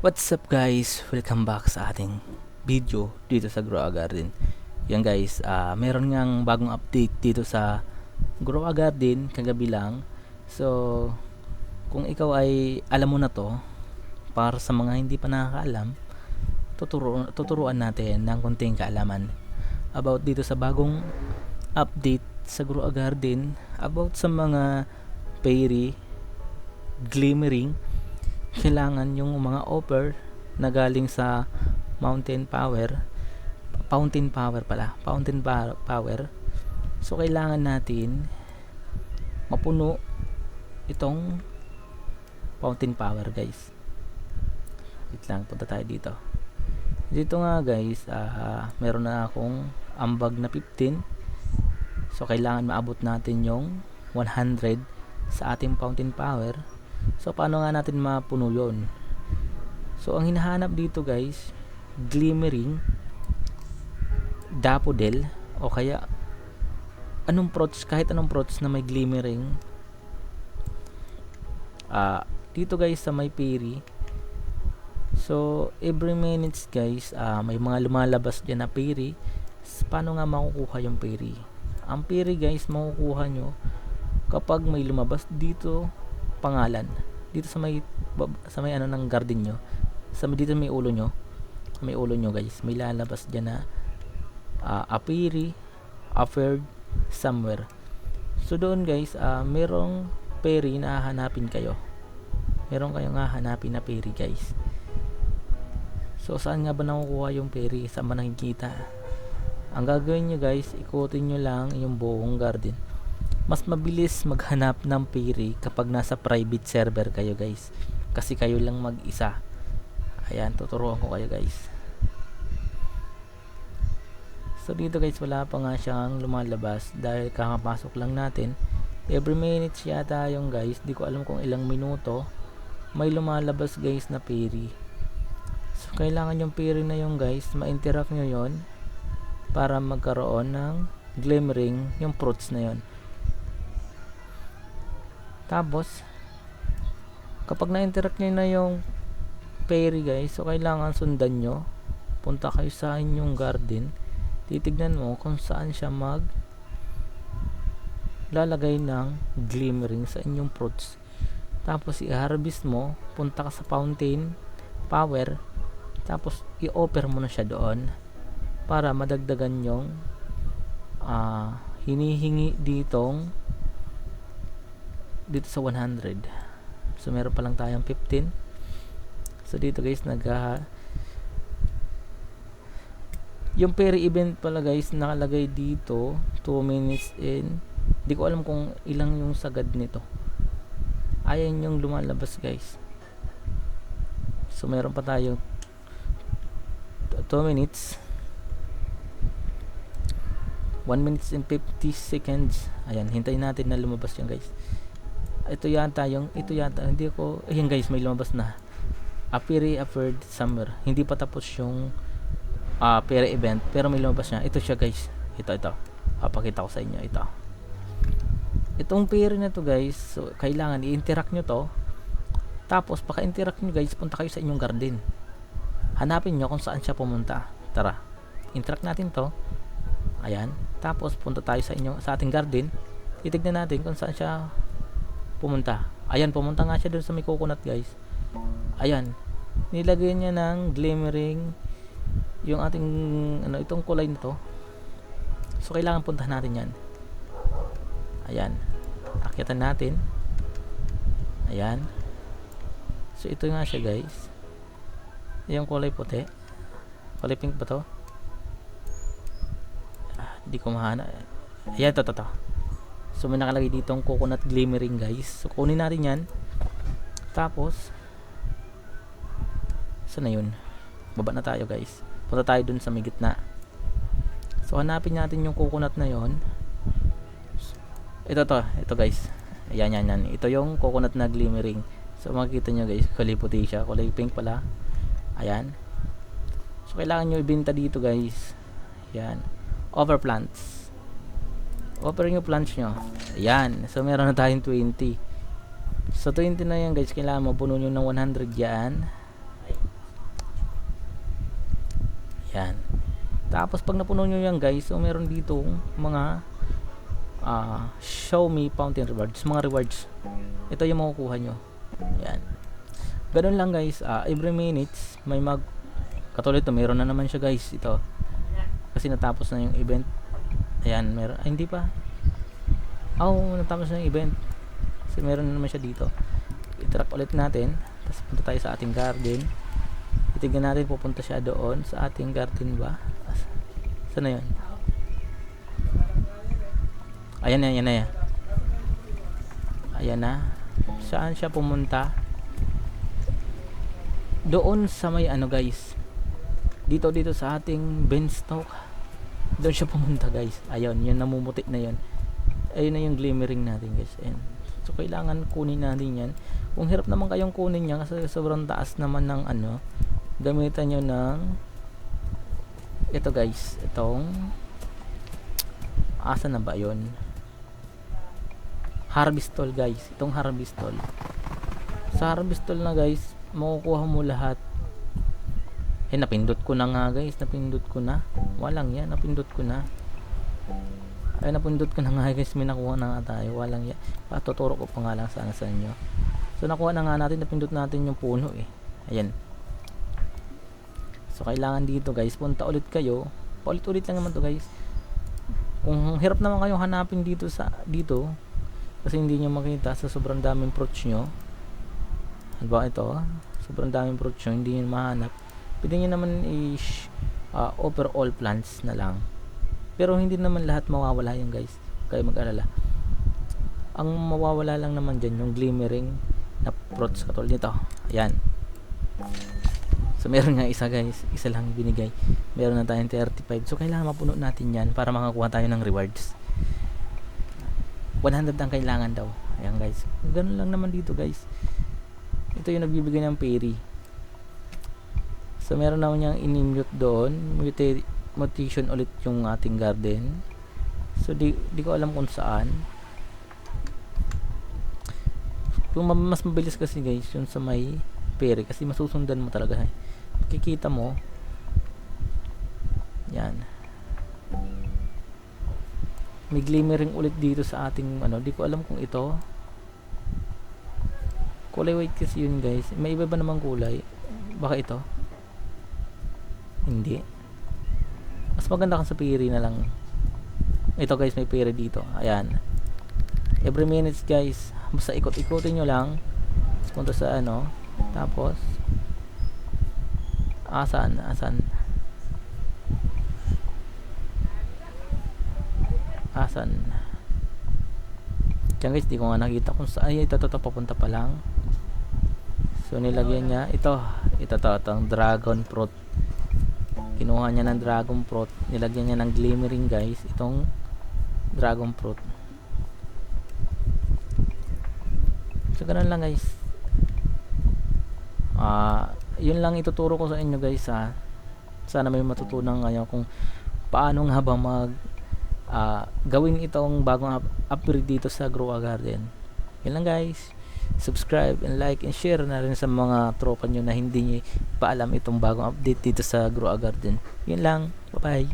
What's up guys? Welcome back sa ating video dito sa Grow a Garden. Yan guys, meron ngang bagong update dito sa Grow a Garden kagabi lang. So, kung ikaw ay alam mo na to, para sa mga hindi pa nakakaalam, tuturuan natin ng konting kaalaman about dito sa bagong update sa Grow a Garden about sa mga fairy glimmering. Kailangan yung mga offer na galing sa fountain power. So kailangan natin mapuno itong fountain power guys. Wait lang, punta tayo dito. Dito nga guys, meron na akong ambag na 15. So kailangan maabot natin yung 100 sa ating fountain power. So paano nga natin mapuno yon? So ang hinahanap dito guys, glimmering daffodil o kaya anong fruits, kahit anong fruits na may glimmering. Dito guys sa may fairy. So every minutes guys, may mga lumalabas dyan na fairy. Paano nga makukuha yung fairy? Ang fairy guys, makukuha nyo kapag may lumabas dito pangalan dito sa may ano ng garden nyo, dito may ulo nyo, guys, may lalabas dyan na fairy offered somewhere. So doon guys, merong fairy na hahanapin kayo, meron kayong hahanapin na fairy guys. So saan nga ba nakukuha yung fairy? Saan ba nakikita? Ang gagawin nyo guys, ikutin nyo lang yung buong garden. Mas mabilis maghanap ng fairy kapag nasa private server kayo guys, kasi kayo lang mag-isa. Ayan, tuturuan ko kayo guys. So dito guys, wala pa nga siyang lumalabas dahil kakapasok lang natin. Every minutes yata yung guys, di ko alam kung ilang minuto may lumalabas guys na fairy. So kailangan yung fairy na yung guys, ma-interact nyo yon para magkaroon ng glimmering yung fruits na yon. Tapos kapag na-interact nyo na yung fairy guys, so kailangan sundan nyo, punta kayo sa inyong garden, titignan mo kung saan siya lalagay ng glimmering sa inyong fruits. Tapos i-harvest mo, punta ka sa fountain power, tapos i-offer mo na siya doon para madagdagan yung hinihingi dito sa 100. So meron pa lang tayong 15. So dito guys, yung fairy event pala guys, nakalagay dito 2 minutes in. Di ko alam kung ilang yung sagad nito. Ayan yung lumalabas guys. So meron pa tayong 2 minutes, 1 minutes and 50 seconds. Ayan, hintayin natin na lumabas yung guys. Ito yata, hindi ko, ayan guys, may lumabas na fairy offered summer. Hindi pa tapos yung fairy event, pero may lumabas na. Ito siya guys, ito papakita ko sa inyo. Itong fairy na to guys, so kailangan i-interact nyo to. Tapos paka-interact nyo guys, punta kayo sa inyong garden, hanapin nyo kung saan siya pumunta. Tara, interact natin to. Ayan, tapos punta tayo sa ating garden, titignan natin kung saan siya pumunta. Ayan, pumunta nga siya doon sa may coconut guys. Ayan, nilagay niya ng glimmering yung ating itong kulay nito. So kailangan puntahan natin yan. Ayan, akyatan natin. Ayan, so ito nga siya guys, yung kulay puti, kulay pink ba to? Hindi ko mahanap. Ayan, to. So may nakalagay ditong coconut glimmering guys. So kunin natin yan. Tapos saan na yun? Baba na tayo guys. Punta tayo dun sa may gitna. So hanapin natin yung coconut na yon. Ito guys. Ayan. Ito yung coconut na glimmering. So makikita nyo guys, kulay puti siya, kulay pink pala. Ayan. So kailangan nyo ibenta dito guys. Ayan, over plants. Offer nyo plants nyo. Ayan, so meron na tayong 20. So 20 na yan guys, kailangan mapuno nyo ng 100 yan. Yan. Tapos pag napuno nyo yan guys, so meron dito mga show me fountain rewards, mga rewards. Ito yung makukuha nyo. Yan. Ganun lang guys, every minutes may katulad ito, meron na naman siya guys, ito. Kasi natapos na yung event. Ayan, meron, hindi pa. Natapos na yung event. Kasi meron na naman siya dito. I-track ulit natin. Tapos punta tayo sa ating garden. Itignan natin, pupunta siya doon sa ating garden ba? Saan na yun? Ayan na, ayan na yan. Ayan na. Saan siya pumunta? Doon sa may ano guys. Dito sa ating beanstalk. Doon siya pumunta guys. Ayun, yung namumuti na yun. Ayun na yung glimmering natin guys. Ayan. So kailangan kunin natin yan. Kung hirap naman kayong kunin yan kasi sobrang taas naman ng ano, gamitan nyo ng ito guys. Itong asa na ba yun? Harvest tool guys. Itong harvest tool. Sa harvest tool na guys, makukuha mo lahat. Napindot ko na nga guys. Napindot ko na. Walang yan. Napindot ko na. Napindot ko na nga guys. May nakuha na nga tayo. Walang yan. Patuturo ko pa nga lang sana sa inyo. So nakuha na nga natin. Napindot natin yung puno eh. Ayan. So kailangan dito guys. Punta ulit kayo. Paulit-ulit lang naman to guys. Kung hirap naman kayong hanapin dito kasi hindi nyo makita sa sobrang daming fruits nyo. Halimbawa ito, sobrang daming fruits nyo, hindi nyo mahanap. Pwede nyo naman offer all plants na lang. Pero hindi naman lahat mawawala yun guys. Kaya mag-alala. Ang mawawala lang naman dyan yung glimmering na fruits katulad nito. Ayan. So meron nga isa guys, isa lang binigay. Meron na tayong 35. So kailangan mapuno natin yan para makakuha tayo ng rewards. 100 ang kailangan daw. Ayan guys. Ganun lang naman dito guys. Ito yung nagbibigay ng peri. So meron naman niyang in-mute doon. Mutation ulit yung ating garden. So di ko alam kung saan. Kung mas mabilis kasi guys yun sa may peri. Kasi masusundan mo talaga. Kikita mo. Yan. May glimmering ulit dito sa ating ano, di ko alam kung ito kulay white kasi yun guys. May iba ba namang kulay? Baka ito? Hindi. Mas maganda kang sa piri na lang. Ito guys, may piri dito. Ayan. Every minutes guys, basta ikot-ikotin nyo lang. Punta sa ano. Tapos asan? Diyan guys, di ko nga nakita kung saan. Ay, ito papunta pa lang. So nilagyan niya itong dragon fruit. Kinuha niya ng dragon fruit, nilagyan niya ng glimmering guys, itong dragon fruit. So ganun lang guys. Yun lang ituturo ko sa inyo guys ha. Sana may matutunan kayo kung paano nga ba gawin itong bagong upgrade dito sa Grow a Garden. Yun lang guys. Subscribe and like and share na rin sa mga tropa nyo na hindi nyo pa alam itong bagong update dito sa Grow a Garden. Yun lang. Bye bye.